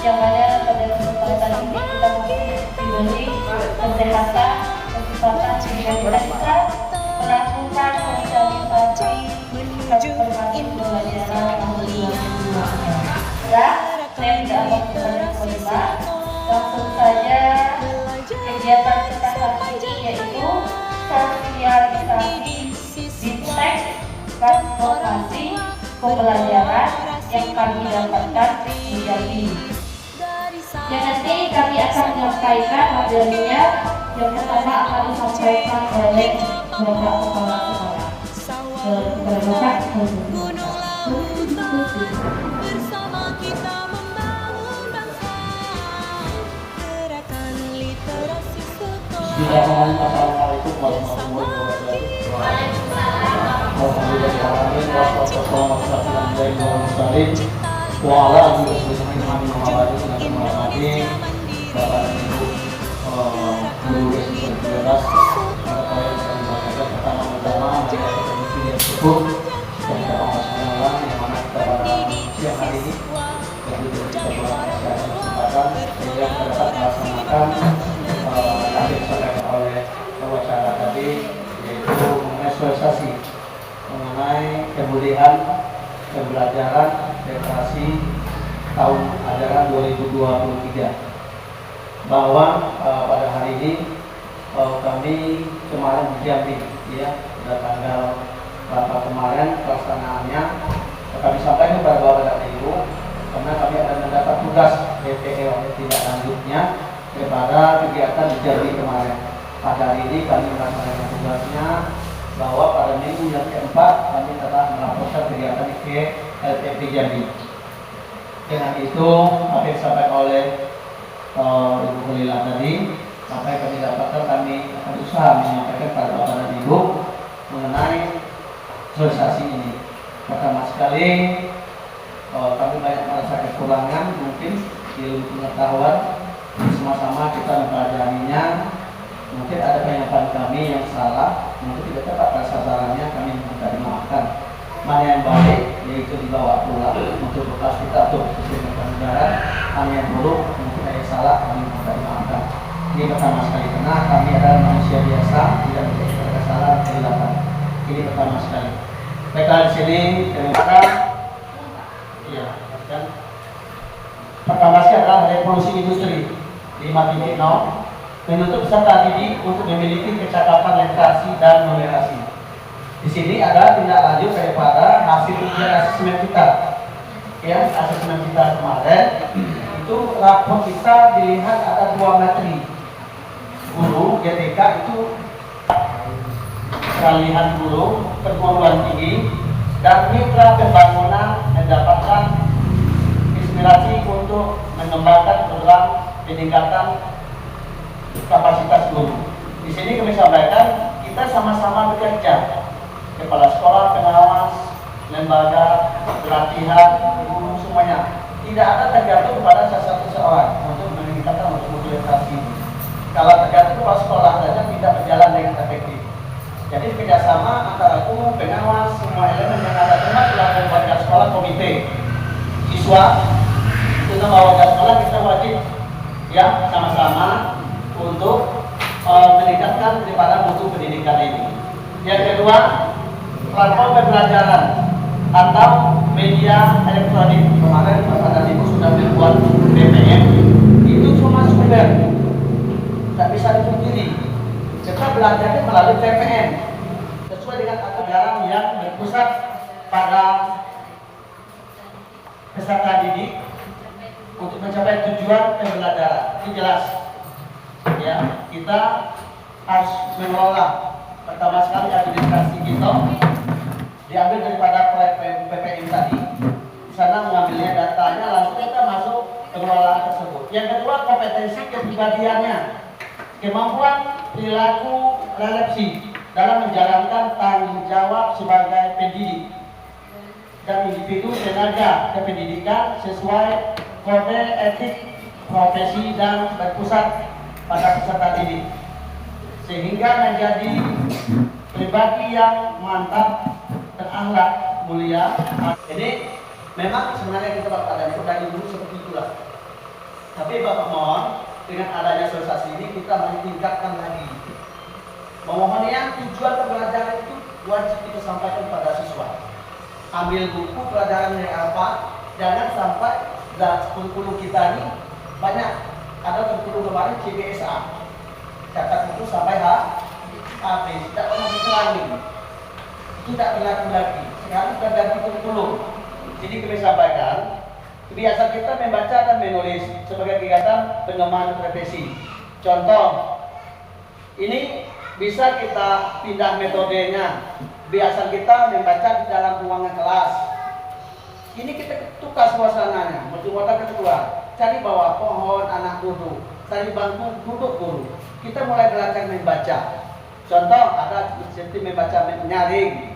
yang mana pada kesempatan ini kita diberi kesehatan, kesempatan bisa melakukan sosialisasi perkembangan pembelajaran dan saya tidak akan terima langsung saja kegiatan kita hari ini yaitu sosialisasi bistek transportasi pembelajaran yang kami dapatkan di Jambi. Dan nanti kami akan menyampaikan materinya. Yang pertama akan disampaikan oleh Bapak Kepala Sekolah. Kepada Bapak, bersama kita membangun bangsa. Gerakan literasi sekolah. Assalamualaikum warahmatullahi wabarakatuh. Sosialisasi mengenai kemudian pembelajaran literasi tahun ajaran 2023 bahwa pada hari ini kami kemarin di Jambi ya pada tanggal berapa kemarin pelaksanaannya kami sampaikan kepada Bapak dan Ibu karena kami akan mendapat tugas DPL tidak lanjutnya kepada kegiatan di Jambi kemarin. Pada hari ini kami melaksanakan tugasnya bahwa pada minggu yang keempat kami telah melaporkan kegiatan ke LPP Jambi. Dengan itu apa yang disampaikan oleh Ibu Kulila tadi, apa yang kami dapatkan kami akan usaha menyampaikan pada Bapak dan Ibu mengenai sosialisasi ini. Pertama sekali kami banyak merasa kekurangan mungkin di ilmu pengetahuan, sama-sama kita mempelajarinya. Mungkin ada penyampaian kami yang salah, mungkin tidak tepat pada sasarannya, kami minta dimaafkan. Mana yang baik, yaitu dibawa pulang untuk bekas kita untuk sesuai negara. Mana yang buruk, mungkin ada yang salah, kami minta dimaafkan. Ini pertama sekali, karena kami adalah manusia biasa, tidak memiliki kesalahan, kehilafan. Ini pertama sekali. Baiklah di sini daripada, iya, kan? Pertama sekali adalah revolusi industri 5.0. Menuntut peserta didik untuk memiliki kecakapan literasi dan numerasi. Di sini ada tindak lanjut daripada hasil ujian asesmen kita. Ya, asesmen kita kemarin itu rapor kita dilihat ada 2 materi. Guru GTK itu peralihan guru perguruan tinggi dan mitra pembangunan mendapatkan inspirasi untuk mengembangkan program peningkatan kapasitas guru. Di sini kami sampaikan kita sama-sama bekerja, kepala sekolah, pengawas, lembaga, pelatihan, guru semuanya. Tidak ada tergantung kepada salah satu seorang untuk meningkatkan mutu literasi. Kalau tergantung kepala sekolah saja tidak berjalan dengan efektif. Jadi kerjasama antara guru, pengawas, semua elemen yang ada termasuk warga sekolah, komite, siswa, terutama warga sekolah kita wajib ya sama-sama untuk meningkatkan daripada mutu pendidikan ini. Yang kedua, platform pembelajaran atau media elektronik. Kemarin Bapak dan Ibu sudah membuat BPM, itu cuma sumber, tidak bisa dipungkiri. Kita belajarnya melalui BPM sesuai dengan aturan yang berpusat pada peserta didik untuk mencapai tujuan pembelajaran. Ini jelas. Ya, kita harus mengelola pertama sekali administrasi kita diambil daripada proyek PPM tadi. Di sana mengambilnya datanya langsung kita masuk pengelolaan tersebut. Yang kedua, kompetensi kepribadiannya, kemampuan perilaku refleksi dalam menjalankan tanggung jawab sebagai pendidik dan individu tenaga kependidikan sesuai kode etik profesi dan berpusat pada peserta didik sehingga menjadi pribadi yang mantap, berakhlak mulia. Jadi memang sebenarnya kita Bapak dan Ibu seperti itulah. Tapi Bapak mohon dengan adanya sosialisasi ini kita meningkatkan lagi. Memohon yang tujuan pembelajaran itu wajib kita sampaikan pada siswa. Ambil buku pelajaran yang apa, jangan sampai kurikulum kita ini banyak. Ada kurikulum kemarin CBSA, catat buku sampai HP, tidak pernah dikurangi. Itu tidak berlaku lagi. Sekarang sudah ganti kurikulum. Jadi kami sampaikan, kebiasaan kita membaca dan menulis sebagai kegiatan pengembangan profesi. Contoh, ini bisa kita pindah metodenya. Biasa kita membaca di dalam ruangan kelas. Ini kita tukar suasananya, mencoba keluar. Cari bawah pohon, anak duduk. Cari bangku, duduk guru. Kita mulai belajar membaca. Contoh, ada seperti membaca menyaring.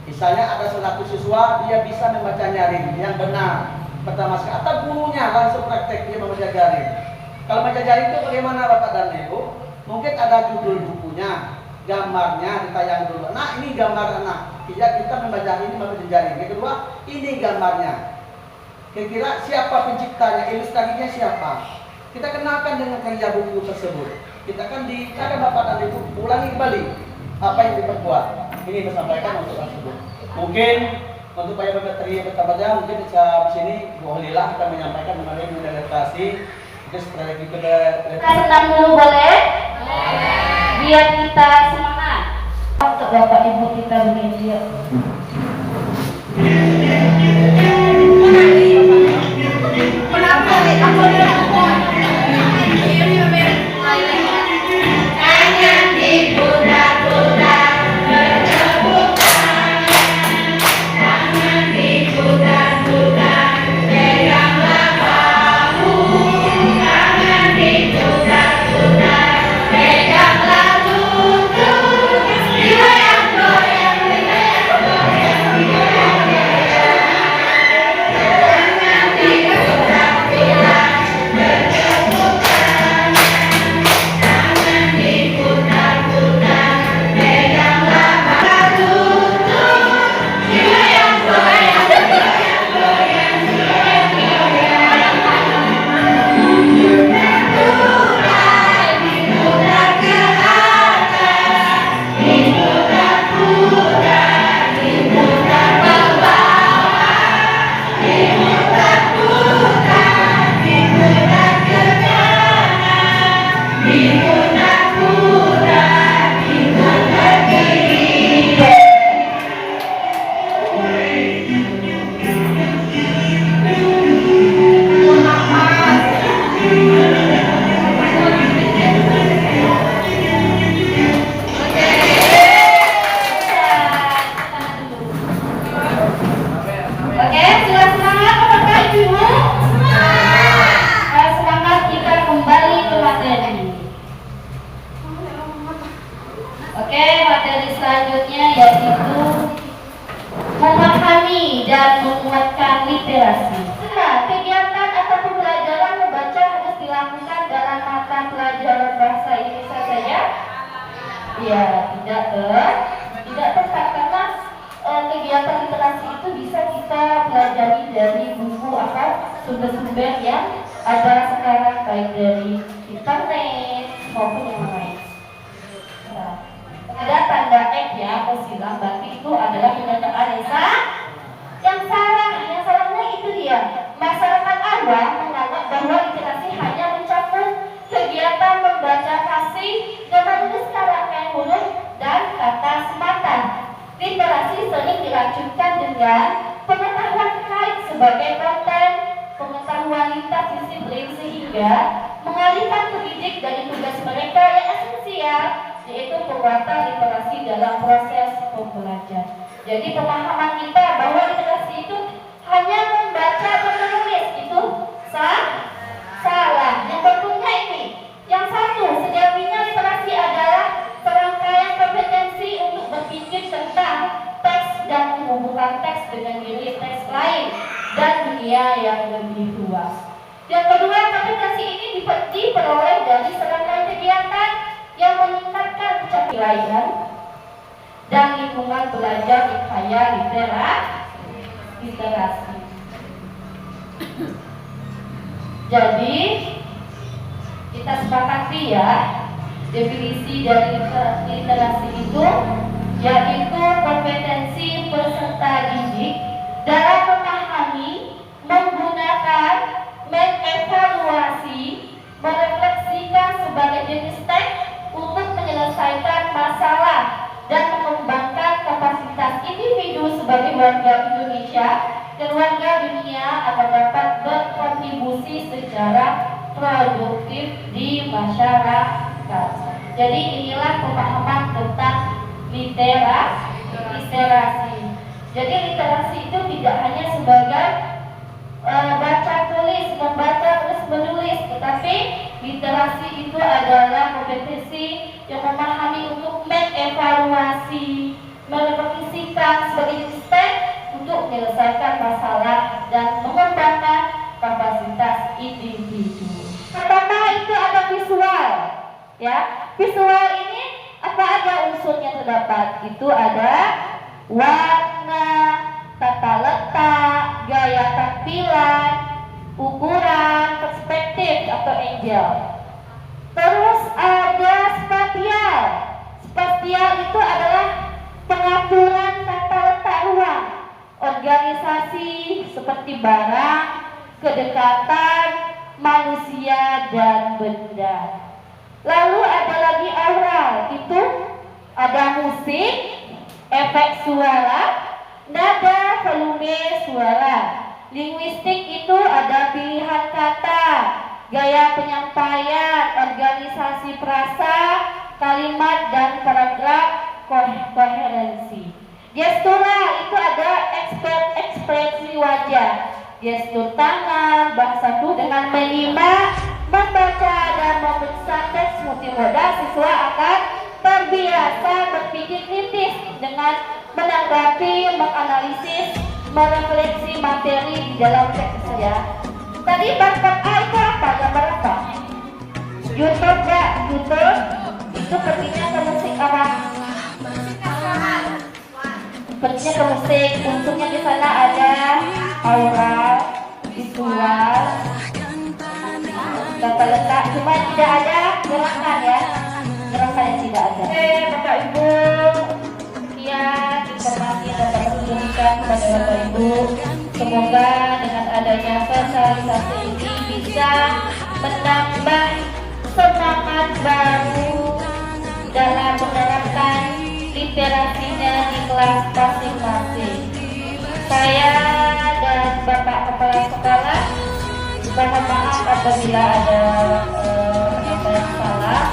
Misalnya ada satu siswa, dia bisa membaca nyaring yang benar. Pertama sekali, atau gurunya langsung praktek dia membaca jaring. Kalau baca jaring itu bagaimana Bapak dan Ibu? Mungkin ada judul bukunya, gambarnya ditayang dulu. Nah, ini gambar anak. Kita membaca ini membaca jaring. Yang kedua, ini gambarnya. Kira-kira siapa penciptanya, ilustrasinya siapa? Kita kenalkan dengan karya buku tersebut. Kita kan Bapak dan Ibu ulangi kembali apa yang diperbuat. Ini disampaikan untuk tersebut. Mungkin untuk Pak Bapak bertambah mungkin di sini Bu Holila kita menyampaikan mengenai literasi. Terus kita senang dulu boleh? Biar kita semangat. Untuk Bapak Ibu kita media. Dan menguatkan literasi. Nah, kegiatan atau pembelajaran membaca harus dilakukan dalam mata pelajaran bahasa Indonesia saja? Ya, tidak tepat karena kegiatan literasi itu bisa kita pelajari dari buku atau sumber-sumber yang ada sekarang baik dari internet maupun yang lain. Nah, ada tanda X ya atau silang, berarti itu adalah penyataan yang salah. Yang salahnya itu dia, masyarakat awam menganggap bahwa literasi hanya mencakup kegiatan membaca fasih dan menulis karangan huruf dan kata semata. Literasi sering dilanjutkan dengan pengetahuan terkait sebagai konten, pengetahuan lintas disiplin sehingga mengalihkan pendidik dari tugas mereka yang esensial, yaitu penguatan literasi dalam proses pembelajaran. Jadi pemahaman kita bahwa literasi itu hanya membaca dan menulis itu salah. Yang berikutnya ini, yang satu, sejatinya literasi adalah serangkaian kompetensi untuk berpikir tentang teks dan menghubungkan teks dengan diri teks lain dan dunia yang lebih luas. Yang kedua, kompetensi ini diperoleh dari serangkaian kegiatan yang meningkatkan pencapaian dan lingkungan belajar yang kaya literasi. Jadi kita sepakati ya, definisi dari literasi itu yaitu kompetensi peserta didik dalam memahami, menggunakan, mengevaluasi, merefleksikan sebagai jenis teks untuk menyelesaikan masalah dan mengembangkan kapasitas individu sebagai warga Indonesia dan warga dunia agar dapat berkontribusi secara produktif di masyarakat. Jadi inilah pemahaman tentang literasi. Jadi literasi itu tidak hanya sebagai baca tulis, membaca terus menulis, tetapi literasi itu adalah kompetensi yang memahami untuk mengevaluasi, merefleksikan sebagai step untuk menyelesaikan masalah dan mengembangkan kapasitas individu. Pertama itu ada visual, ya. Visual ini apa aja unsurnya terdapat? Itu ada warna, tata letak, gaya tampilan, ukuran, perspektif atau angle. Terus ada spasial. Spasial itu adalah pengaturan tata letak ruang, organisasi seperti barang, kedekatan, manusia dan benda. Lalu ada lagi aural, itu ada musik, efek suara, nada, volume suara. Linguistik itu ada pilihan kata, gaya penyampaian, organisasi frasa, kalimat dan paragraf, koherensi. Gestural itu ada ekspresi wajah, gestur tangan, bahasa tubuh dengan menyimak, membaca dan memeriksa teks multimoda. Siswa akan terbiasa berpikir kritis dengan menanggapi, menganalisis, merefleksi materi di dalam teks ya. Tadi bakat A itu apa? Gambar apa? YouTube gak? YouTube itu sepertinya ke musik apa? Sepertinya ke musik. Unsurnya di sana ada aural, visual, tata letak. Cuma tidak ada gerakan ya. Gerakan yang tidak ada. Oke, Bapak Ibu, sekian informasi yang dapat diberikan kepada Bapak Ibu. Semoga dengan adanya sosialisasi ini bisa menambah semangat baru dalam menerapkan literasinya di kelas masing-masing. Saya dan Bapak Kepala Sekolah mohon maaf apabila ada kata yang salah,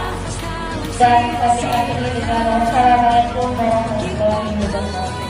dan kami akhiri dengan wassalamualaikum warahmatullahi wabarakatuh.